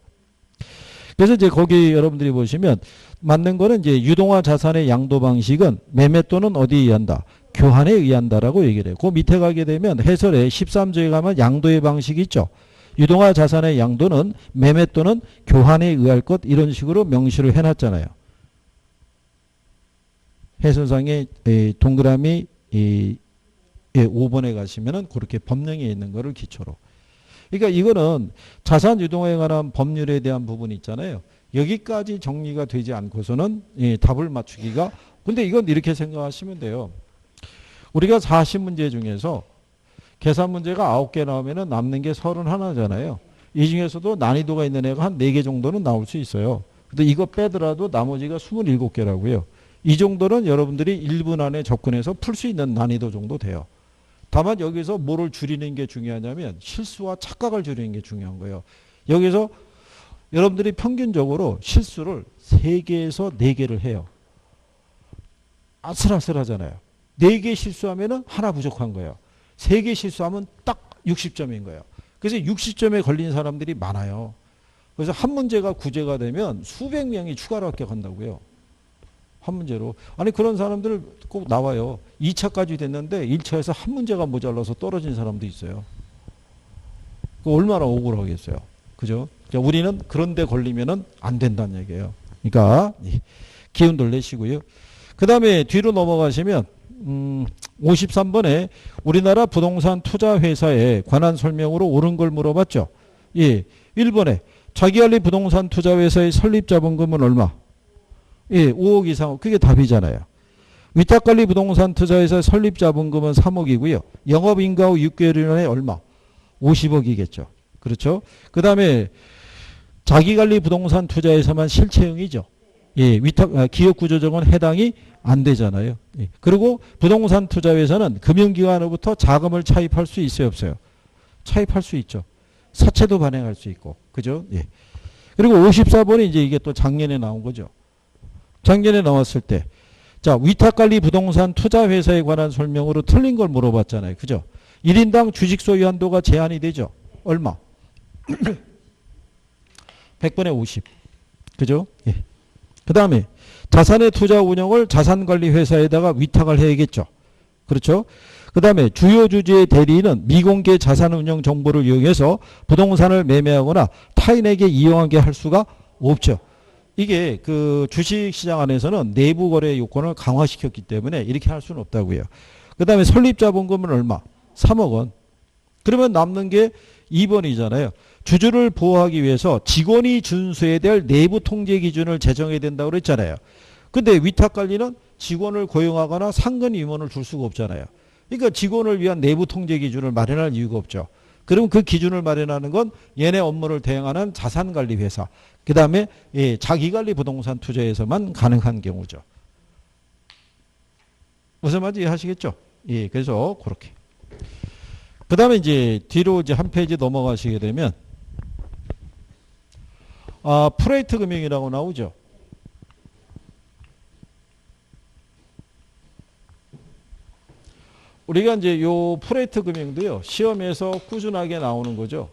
그래서 이제 거기 여러분들이 보시면 맞는 거는 이제 유동화 자산의 양도 방식은 매매 또는 어디에 의한다. 교환에 의한다라고 얘기를 해요. 그 밑에 가게 되면 해설에 13조에 가면 양도의 방식이 있죠. 유동화 자산의 양도는 매매 또는 교환에 의할 것 이런 식으로 명시를 해놨잖아요. 해설상에 동그라미 5번에 가시면은 그렇게 법령에 있는 거를 기초로. 그러니까 이거는 자산 유동화에 관한 법률에 대한 부분이 있잖아요. 여기까지 정리가 되지 않고서는 답을 맞추기가 근데 이건 이렇게 생각하시면 돼요. 우리가 40문제 중에서 계산 문제가 9개 나오면은 남는 게 31잖아요. 이 중에서도 난이도가 있는 애가 한 4개 정도는 나올 수 있어요. 근데 이거 빼더라도 나머지가 27개라고요. 이 정도는 여러분들이 1분 안에 접근해서 풀 수 있는 난이도 정도 돼요. 다만 여기서 뭐를 줄이는 게 중요하냐면 실수와 착각을 줄이는 게 중요한 거예요. 여기서 여러분들이 평균적으로 실수를 3개에서 4개를 해요. 아슬아슬하잖아요. 4개 실수하면 하나 부족한 거예요. 3개 실수하면 딱 60점인 거예요. 그래서 60점에 걸린 사람들이 많아요. 그래서 한 문제가 구제가 되면 수백 명이 추가로 합격한다고요. 한 문제로. 아니 그런 사람들 꼭 나와요. 2차까지 됐는데 1차에서 한 문제가 모자라서 떨어진 사람도 있어요. 그 얼마나 억울하겠어요. 그죠? 그러니까 우리는 그런 데 걸리면은 안 된다는 얘기예요. 그러니까 기운들 내시고요. 그 다음에 뒤로 넘어가시면 53번에 우리나라 부동산 투자회사에 관한 설명으로 옳은 걸 물어봤죠. 예, 1번에 자기관리 부동산 투자회사의 설립 자본금은 얼마? 예, 5억 이상. 그게 답이잖아요. 위탁관리 부동산 투자회사 설립 자본금은 3억이고요. 영업인가 후 6개월 이내에 얼마? 50억이겠죠. 그렇죠? 그 다음에 자기관리 부동산 투자회사만 실체형이죠. 예, 기업구조적은 해당이 안 되잖아요. 예. 그리고 부동산 투자회사는 금융기관으로부터 자금을 차입할 수 있어요, 없어요? 차입할 수 있죠. 사채도 발행할 수 있고. 그죠? 예. 그리고 54번이 이제 이게 또 작년에 나온 거죠. 작년에 나왔을 때 자, 위탁관리 부동산 투자회사에 관한 설명으로 틀린 걸 물어봤잖아요. 그죠? 1인당 주식 소유 한도가 제한이 되죠. 얼마? 100분의 50. 그죠? 예. 그 다음에 자산의 투자 운영을 자산관리회사에다가 위탁을 해야겠죠. 그렇죠? 그 다음에 주요 주주의 대리인은 미공개 자산운용 정보를 이용해서 부동산을 매매하거나 타인에게 이용하게 할 수가 없죠. 이게 그 주식시장 안에서는 내부 거래 요건을 강화시켰기 때문에 이렇게 할 수는 없다고요. 그 다음에 설립자본금은 얼마? 3억 원. 그러면 남는 게 2번이잖아요. 주주를 보호하기 위해서 직원이 준수해야 될 내부 통제 기준을 제정해야 된다고 그랬잖아요. 근데 위탁관리는 직원을 고용하거나 상근 임원을 줄 수가 없잖아요. 그러니까 직원을 위한 내부 통제 기준을 마련할 이유가 없죠. 그럼 그 기준을 마련하는 건 얘네 업무를 대행하는 자산관리회사, 그 다음에 자기관리 부동산 투자에서만 가능한 경우죠. 무슨 말인지 이해하시겠죠? 예, 그래서 그렇게. 그 다음에 이제 뒤로 이제 한 페이지 넘어가시게 되면 프레이트 금융이라고 나오죠. 우리가 이제 요 프레이트 금융도요, 시험에서 꾸준하게 나오는 거죠.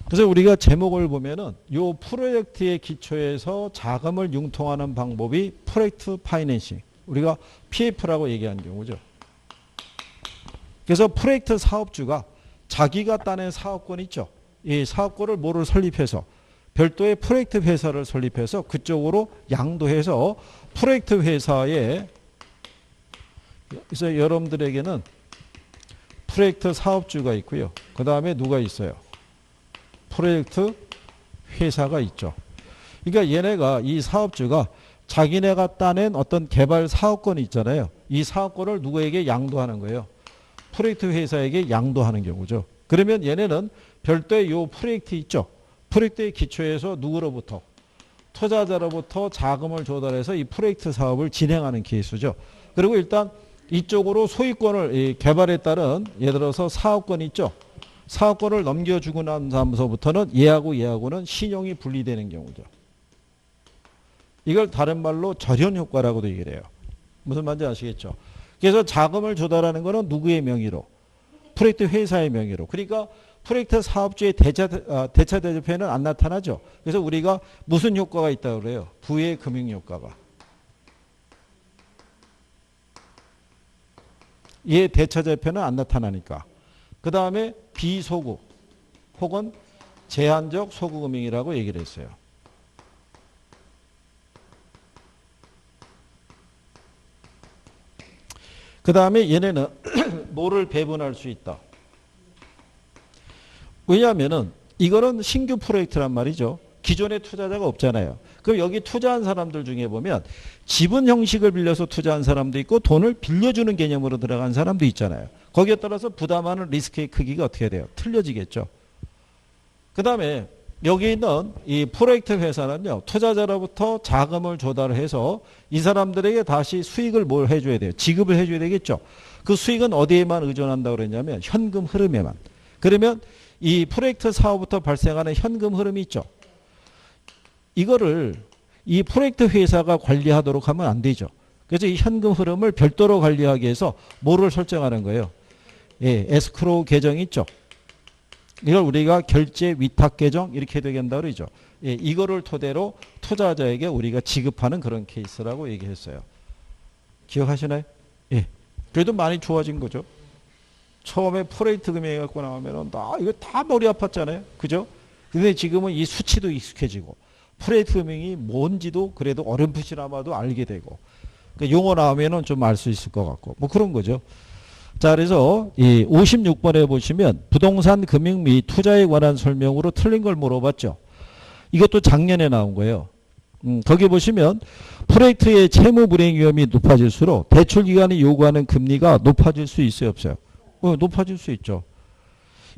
그래서 우리가 제목을 보면은 요 프로젝트의 기초에서 자금을 융통하는 방법이 프로젝트 파이낸싱. 우리가 PF라고 얘기하는 경우죠. 그래서 프로젝트 사업주가 자기가 따낸 사업권 있죠. 이 사업권을 뭐를 설립해서 별도의 프로젝트 회사를 설립해서 그쪽으로 양도해서 프로젝트 회사에, 그래서 여러분들에게는 프로젝트 사업주가 있고요. 그 다음에 누가 있어요? 프로젝트 회사가 있죠. 그러니까 얘네가, 이 사업주가 자기네가 따낸 어떤 개발 사업권이 있잖아요. 이 사업권을 누구에게 양도하는 거예요? 프로젝트 회사에게 양도하는 경우죠. 그러면 얘네는 별도의 요 프로젝트 있죠. 프로젝트의 기초에서 누구로부터? 투자자로부터 자금을 조달해서 이 프로젝트 사업을 진행하는 케이스죠. 그리고 일단 이쪽으로 소유권을, 개발에 따른 예를 들어서 사업권 있죠. 사업권을 넘겨주고 난 다음서부터는 얘하고는 신용이 분리되는 경우죠. 이걸 다른 말로 절연 효과라고도 얘기를 해요. 무슨 말인지 아시겠죠? 그래서 자금을 조달하는 거는 누구의 명의로? 프로젝트 회사의 명의로. 그러니까 프로젝트 사업주의 대차 대조표에는 안 나타나죠. 그래서 우리가 무슨 효과가 있다고 그래요? 부의 금융 효과가. 얘 대차 대표는 안 나타나니까. 그 다음에 비소구 혹은 제한적 소구금융이라고 얘기를 했어요. 그 다음에 얘네는 뭐를 배분할 수 있다. 왜냐하면은 이거는 신규 프로젝트란 말이죠. 기존에 투자자가 없잖아요. 그럼 여기 투자한 사람들 중에 보면 지분 형식을 빌려서 투자한 사람도 있고 돈을 빌려주는 개념으로 들어간 사람도 있잖아요. 거기에 따라서 부담하는 리스크의 크기가 어떻게 돼요? 틀려지겠죠. 그 다음에 여기 있는 이 프로젝트 회사는요, 투자자로부터 자금을 조달해서 이 사람들에게 다시 수익을 뭘 해줘야 돼요? 지급을 해줘야 되겠죠. 그 수익은 어디에만 의존한다고 그랬냐면 현금 흐름에만. 그러면 이 프로젝트 사업부터 발생하는 현금 흐름이 있죠. 이거를 이 프로젝트 회사가 관리하도록 하면 안 되죠. 그래서 이 현금 흐름을 별도로 관리하기 위해서 뭐를 설정하는 거예요? 예, 에스크로우 계정 있죠. 이걸 우리가 결제 위탁 계정 이렇게 되겠다 그러죠. 예, 이거를 토대로 투자자에게 우리가 지급하는 그런 케이스라고 얘기했어요. 기억하시나요? 예. 그래도 많이 좋아진 거죠. 처음에 프로젝트 금액 갖고 나오면은 이거 다 머리 아팠잖아요. 그죠? 근데 지금은 이 수치도 익숙해지고 프로젝트 금액이 뭔지도 그래도 어렴풋이나마도 알게 되고 그러니까 용어 나오면은 좀 알 수 있을 것 같고 뭐 그런 거죠. 자, 그래서 이 56번에 보시면 부동산 금융 및 투자에 관한 설명으로 틀린 걸 물어봤죠. 이것도 작년에 나온 거예요. 거기 보시면 프로젝트의 채무 불이행 위험이 높아질수록 대출 기간이 요구하는 금리가 높아질 수 있어요, 없어요? 높아질 수 있죠.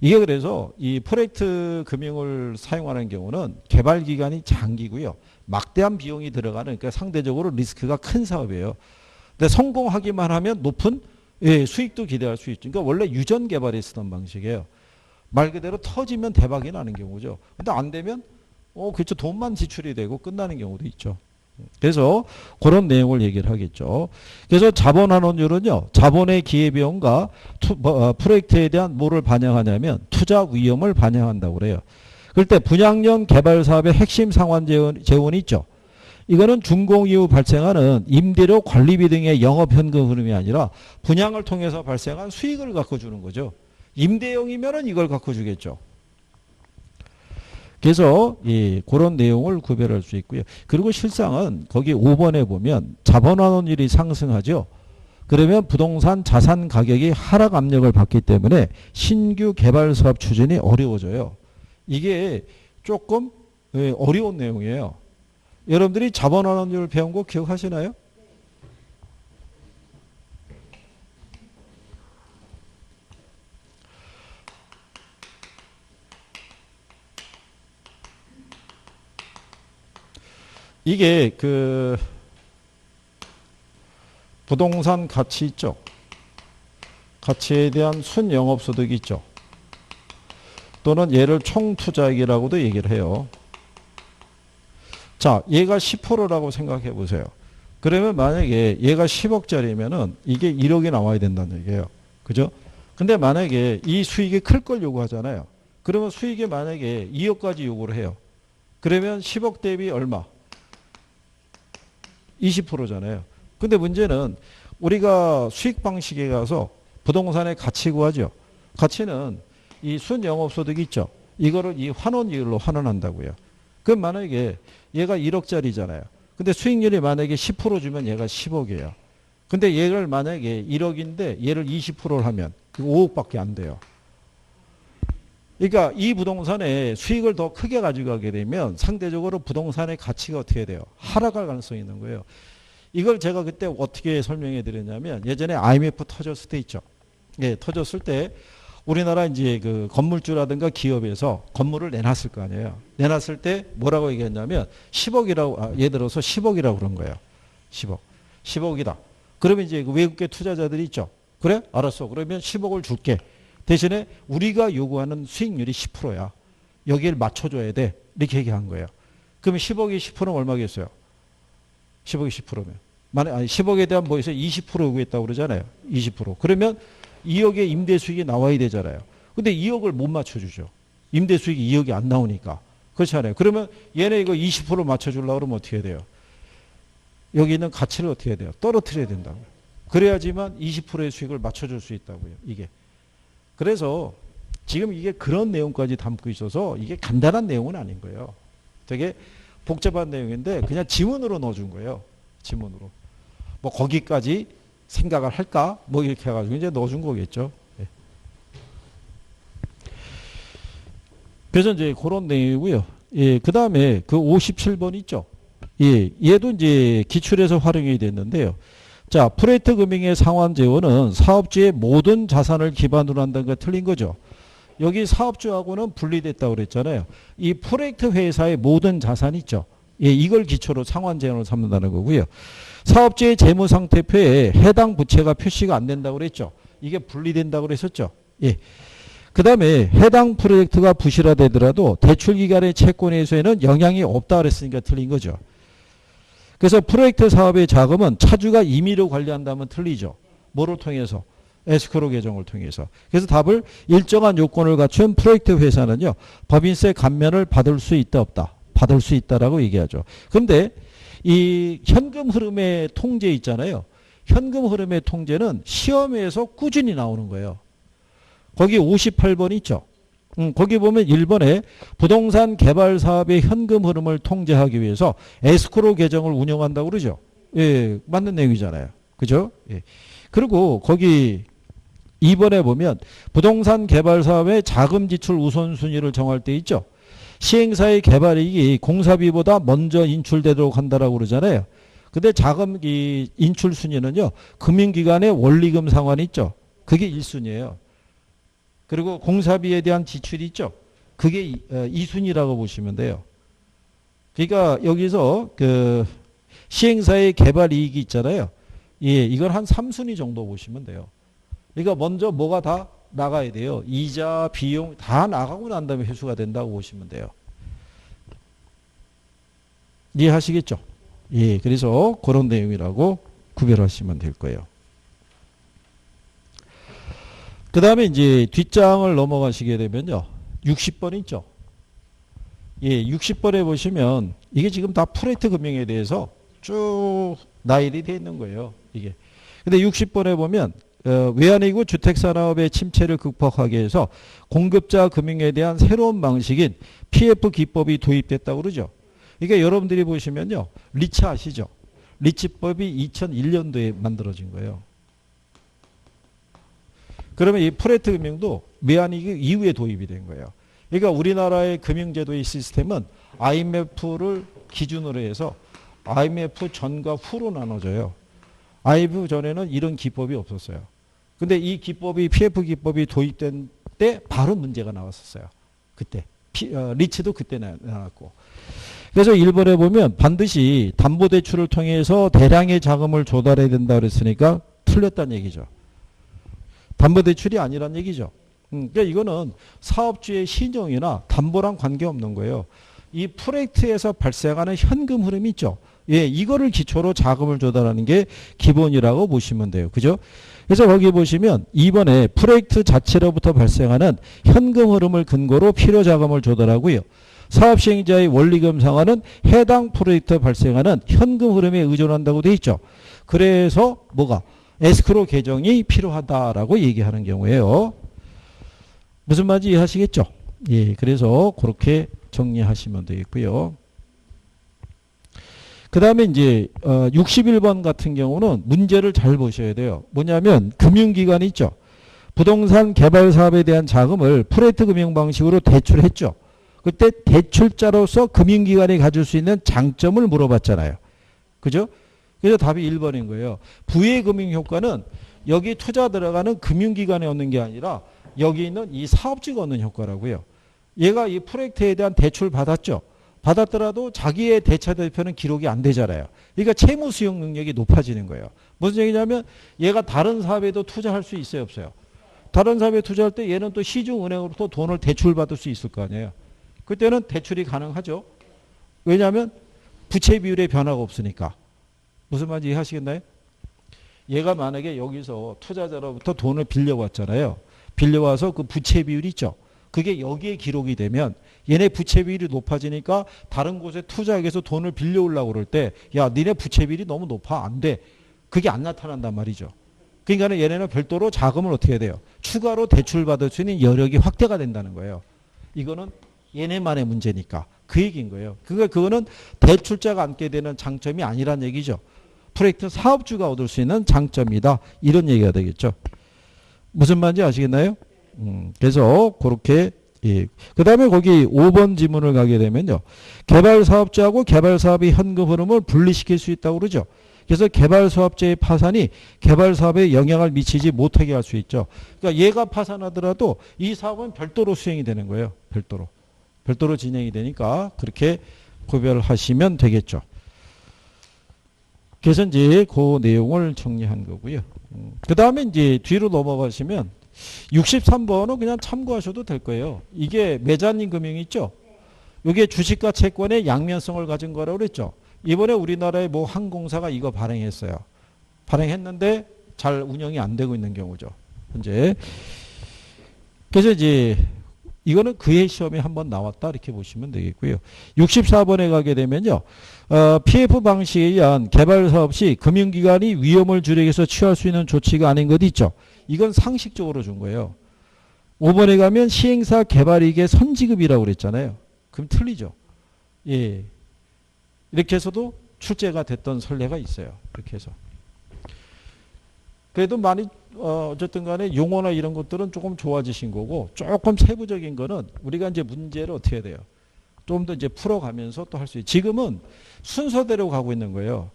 이게 그래서 이 프로젝트 금융을 사용하는 경우는 개발 기간이 장기고요. 막대한 비용이 들어가는, 그러니까 상대적으로 리스크가 큰 사업이에요. 근데 성공하기만 하면 높은 수익도 기대할 수 있죠. 그러니까 원래 유전 개발에 쓰던 방식이에요. 말 그대로 터지면 대박이 나는 경우죠. 근데 안 되면 그렇죠. 돈만 지출이 되고 끝나는 경우도 있죠. 그래서 그런 내용을 얘기를 하겠죠. 그래서 자본환원율은요, 자본의 기회비용과 프로젝트에 대한 뭐를 반영하냐면 투자 위험을 반영한다고 그래요. 그럴 때 분양형 개발 사업의 핵심 상환 재원이 있죠. 이거는 준공 이후 발생하는 임대료 관리비 등의 영업현금 흐름이 아니라 분양을 통해서 발생한 수익을 갖고 주는 거죠. 임대용이면은 이걸 갖고 주겠죠. 그래서 그런 내용을 구별할 수 있고요. 그리고 실상은 거기 5번에 보면 자본환원율이 상승하죠. 그러면 부동산 자산 가격이 하락 압력을 받기 때문에 신규 개발 사업 추진이 어려워져요. 이게 조금 어려운 내용이에요. 여러분들이 자본환원율 배운 거 기억하시나요? 이게 그 부동산 가치 있죠. 가치에 대한 순영업소득이 있죠. 또는 얘를 총투자액이라고도 얘기를 해요. 자, 얘가 10%라고 생각해 보세요. 그러면 만약에 얘가 10억짜리면은 이게 1억이 나와야 된다는 얘기예요. 그죠? 근데 만약에 이 수익이 클 걸 요구하잖아요. 그러면 수익이 만약에 2억까지 요구를 해요. 그러면 10억 대비 얼마? 20%잖아요. 근데 문제는 우리가 수익 방식에 가서 부동산의 가치 구하죠. 가치는 이 순영업소득 있죠. 이거를 이 환원율로 환원한다고요. 그럼 만약에 얘가 1억짜리잖아요. 근데 수익률이 만약에 10% 주면 얘가 10억이에요. 근데 얘를 만약에 1억인데 얘를 20%를 하면 5억밖에 안 돼요. 그러니까 이 부동산의 수익을 더 크게 가져가게 되면 상대적으로 부동산의 가치가 어떻게 돼요? 하락할 가능성이 있는 거예요. 이걸 제가 그때 어떻게 설명해 드렸냐면 예전에 IMF 터졌을 때 있죠. 예, 터졌을 때 우리나라 이제 그 건물주라든가 기업에서 건물을 내놨을 거 아니에요. 내놨을 때 뭐라고 얘기했냐면 10억이라고, 예를 들어서 10억이라고 그런 거예요. 10억. 10억이다. 그러면 이제 그 외국계 투자자들이 있죠. 그래? 알았어. 그러면 10억을 줄게. 대신에 우리가 요구하는 수익률이 10%야. 여기를 맞춰줘야 돼. 이렇게 얘기한 거예요. 그러면 10억이 10%는 얼마겠어요? 10억이 10%면. 아니, 10억에 대한 뭐에서 20% 요구했다고 그러잖아요. 20%. 그러면 2억의 임대 수익이 나와야 되잖아요. 근데 2억을 못 맞춰주죠. 임대 수익이 2억이 안 나오니까. 그렇잖아요. 그러면 얘네 이거 20% 맞춰주려고 그러면 어떻게 해야 돼요? 여기 있는 가치를 어떻게 해야 돼요? 떨어뜨려야 된다고요. 그래야지만 20%의 수익을 맞춰줄 수 있다고요. 이게. 그래서 지금 이게 그런 내용까지 담고 있어서 이게 간단한 내용은 아닌 거예요. 되게 복잡한 내용인데 그냥 지문으로 넣어준 거예요. 지문으로. 뭐 거기까지 생각을 할까? 뭐 이렇게 해가지고 이제 넣어준 거겠죠. 예. 그래서 이제 그런 내용이고요. 예, 그 다음에 그 57번 있죠. 예, 얘도 이제 기출에서 활용이 됐는데요. 자, 프로젝트 금융의 상환 재원은 사업주의 모든 자산을 기반으로 한다는 게 틀린 거죠. 여기 사업주하고는 분리됐다고 그랬잖아요. 이 프로젝트 회사의 모든 자산 있죠. 예, 이걸 기초로 상환 재원을 삼는다는 거고요. 사업주의 재무상태표에 해당 부채가 표시가 안 된다고 그랬죠. 이게 분리된다고 그랬었죠. 예. 그 다음에 해당 프로젝트가 부실화되더라도 대출기간의 채권 회수에는 영향이 없다 그랬으니까 틀린 거죠. 그래서 프로젝트 사업의 자금은 차주가 임의로 관리한다면 틀리죠. 뭐를 통해서? 에스크로 계정을 통해서. 그래서 답을 일정한 요건을 갖춘 프로젝트 회사는요. 법인세 감면을 받을 수 있다 없다? 받을 수 있다라고 얘기하죠. 그런데 이 현금 흐름의 통제 있잖아요. 현금 흐름의 통제는 시험에서 꾸준히 나오는 거예요. 거기 58번 있죠. 거기 보면 1번에 부동산 개발 사업의 현금 흐름을 통제하기 위해서 에스크로 계정을 운영한다고 그러죠. 예, 맞는 내용이잖아요. 그죠? 예. 그리고 거기 2번에 보면 부동산 개발 사업의 자금 지출 우선순위를 정할 때 있죠. 시행사의 개발이익이 공사비보다 먼저 인출되도록 한다라고 그러잖아요. 근데 자금 인출 순위는요. 금융기관의 원리금 상환이 있죠. 그게 1순위예요. 그리고 공사비에 대한 지출이 있죠. 그게 2순위라고 보시면 돼요. 그러니까 여기서 그 시행사의 개발이익이 있잖아요. 예, 이걸 한 3순위 정도 보시면 돼요. 그러니까 먼저 뭐가 다 나가야 돼요. 이자, 비용 다 나가고 난 다음에 회수가 된다고 보시면 돼요. 이해하시겠죠? 예, 그래서 그런 내용이라고 구별하시면 될 거예요. 그 다음에 이제 뒷장을 넘어가시게 되면요. 60번 있죠? 예, 60번에 보시면 이게 지금 다 프레이트 금융에 대해서 쭉 나열이 되어 있는 거예요. 이게. 근데 60번에 보면 외환위기 주택산업의 침체를 극복하기 위해서 공급자 금융에 대한 새로운 방식인 PF 기법이 도입됐다고 그러죠. 이게 여러분들이 보시면요. 리츠 아시죠? 리츠법이 2001년도에 만들어진 거예요. 그러면 이 프레이트 금융도 외환위기 이후에 도입이 된 거예요. 그러니까 우리나라의 금융제도의 시스템은 IMF를 기준으로 해서 IMF 전과 후로 나눠져요. IMF 전에는 이런 기법이 없었어요. 근데 이 기법이 PF 기법이 도입된 때 바로 문제가 나왔었어요. 그때. 리츠도 그때 나왔고. 그래서 1번에 보면 반드시 담보대출을 통해서 대량의 자금을 조달해야 된다 그랬으니까 틀렸다는 얘기죠. 담보대출이 아니란 얘기죠. 그러니까 이거는 사업주의 신용이나 담보랑 관계없는 거예요. 이 프로젝트에서 발생하는 현금 흐름이 있죠. 예, 이거를 기초로 자금을 조달하는 게 기본이라고 보시면 돼요. 그죠? 그래서 거기 보시면 2번에 프로젝트 자체로부터 발생하는 현금 흐름을 근거로 필요 자금을 조달하고요. 사업 시행자의 원리금 상환은 해당 프로젝트에 발생하는 현금 흐름에 의존한다고 돼 있죠. 그래서 뭐가? 에스크로 계정이 필요하다라고 얘기하는 경우에요. 무슨 말인지 이해하시겠죠? 예, 그래서 그렇게 정리하시면 되겠고요. 그 다음에 이제 61번 같은 경우는 문제를 잘 보셔야 돼요. 뭐냐면 금융기관이 있죠. 부동산 개발 사업에 대한 자금을 프레이트 금융 방식으로 대출했죠. 그때 대출자로서 금융기관이 가질 수 있는 장점을 물어봤잖아요. 그죠? 그래서 답이 1번인 거예요. 부의 금융 효과는 여기 투자 들어가는 금융기관에 얻는 게 아니라 여기 있는 이 사업주가 얻는 효과라고요. 얘가 이 프로젝트에 대한 대출 받았죠. 받았더라도 자기의 대차 대표는 기록이 안 되잖아요. 그러니까 채무 수용 능력이 높아지는 거예요. 무슨 얘기냐면 얘가 다른 사업에도 투자할 수 있어요, 없어요? 다른 사업에 투자할 때 얘는 또 시중은행으로부터 돈을 대출받을 수 있을 거 아니에요. 그때는 대출이 가능하죠. 왜냐하면 부채 비율의 변화가 없으니까. 무슨 말인지 이해하시겠나요? 얘가 만약에 여기서 투자자로부터 돈을 빌려왔잖아요. 빌려와서 그 부채 비율이 있죠. 그게 여기에 기록이 되면 얘네 부채 비율이 높아지니까 다른 곳에 투자하기 위해서 돈을 빌려오려고 그럴 때 야, 니네 부채 비율이 너무 높아. 안 돼. 그게 안 나타난단 말이죠. 그러니까 얘네는 별도로 자금을 어떻게 해야 돼요? 추가로 대출받을 수 있는 여력이 확대가 된다는 거예요. 이거는 얘네만의 문제니까. 그 얘기인 거예요. 그거는 대출자가 앉게 되는 장점이 아니란 얘기죠. 프로젝트 사업주가 얻을 수 있는 장점이다. 이런 얘기가 되겠죠. 무슨 말인지 아시겠나요? 그래서 그렇게 예. 그 다음에 거기 5번 지문을 가게 되면요. 개발 사업자하고 개발 사업의 현금 흐름을 분리시킬 수 있다고 그러죠. 그래서 개발 사업자의 파산이 개발 사업에 영향을 미치지 못하게 할 수 있죠. 그러니까 얘가 파산하더라도 이 사업은 별도로 수행이 되는 거예요. 별도로 진행이 되니까 그렇게 구별하시면 되겠죠. 그래서 이제 그 내용을 정리한 거고요. 그 다음에 이제 뒤로 넘어가시면 63번은 그냥 참고하셔도 될 거예요. 이게 메자닌 금융이 있죠. 이게 주식과 채권의 양면성을 가진 거라고 그랬죠. 이번에 우리나라의 뭐 항공사가 이거 발행했어요. 발행했는데 잘 운영이 안 되고 있는 경우죠. 현재. 그래서 이제 이거는 그해 시험에 한번 나왔다 이렇게 보시면 되겠고요. 64번에 가게 되면요. PF 방식에 의한 개발 사업 시 금융기관이 위험을 줄이기 위해서 취할 수 있는 조치가 아닌 것 있죠. 이건 상식적으로 준 거예요. 5번에 가면 시행사 개발이익의 선지급이라고 그랬잖아요. 그럼 틀리죠. 예. 이렇게 해서도 출제가 됐던 선례가 있어요. 이렇게 해서. 그래도 많이 어쨌든 간에 용어나 이런 것들은 조금 좋아지신 거고 조금 세부적인 거는 우리가 이제 문제를 어떻게 해야 돼요? 좀 더 이제 풀어가면서 또 할 수 있어요. 지금은 순서대로 가고 있는 거예요.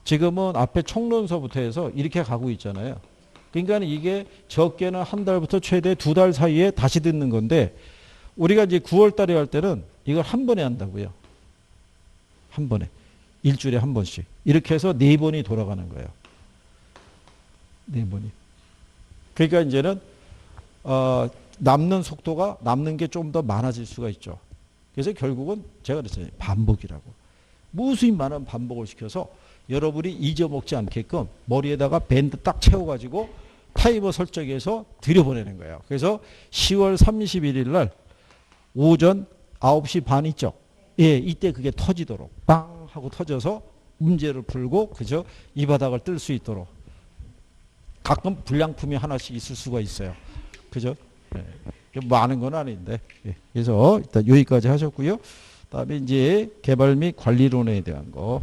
지금은 앞에 총론서부터 해서 이렇게 가고 있잖아요. 그러니까 이게 적게는 한 달부터 최대 2달 사이에 다시 듣는 건데 우리가 이제 9월 달에 할 때는 이걸 한 번에 한다고요. 한 번에. 일주일에 한 번씩. 이렇게 해서 4번이 돌아가는 거예요. 4번이. 그러니까 이제는 남는 게 좀 더 많아질 수가 있죠. 그래서 결국은 제가 그랬잖아요. 반복이라고. 무수히 많은 반복을 시켜서 여러분이 잊어먹지 않게끔 머리에다가 밴드 딱 채워가지고 타이머 설정해서 들여보내는 거예요. 그래서 10월 31일 날 오전 9시 반 있죠. 예, 이때 그게 터지도록 빵 하고 터져서 문제를 풀고 그저 이 바닥을 뜰 수 있도록. 가끔 불량품이 하나씩 있을 수가 있어요. 그죠? 예, 많은 건 아닌데. 예, 그래서 일단 여기까지 하셨고요. 다음에 이제 개발 및 관리론에 대한 거.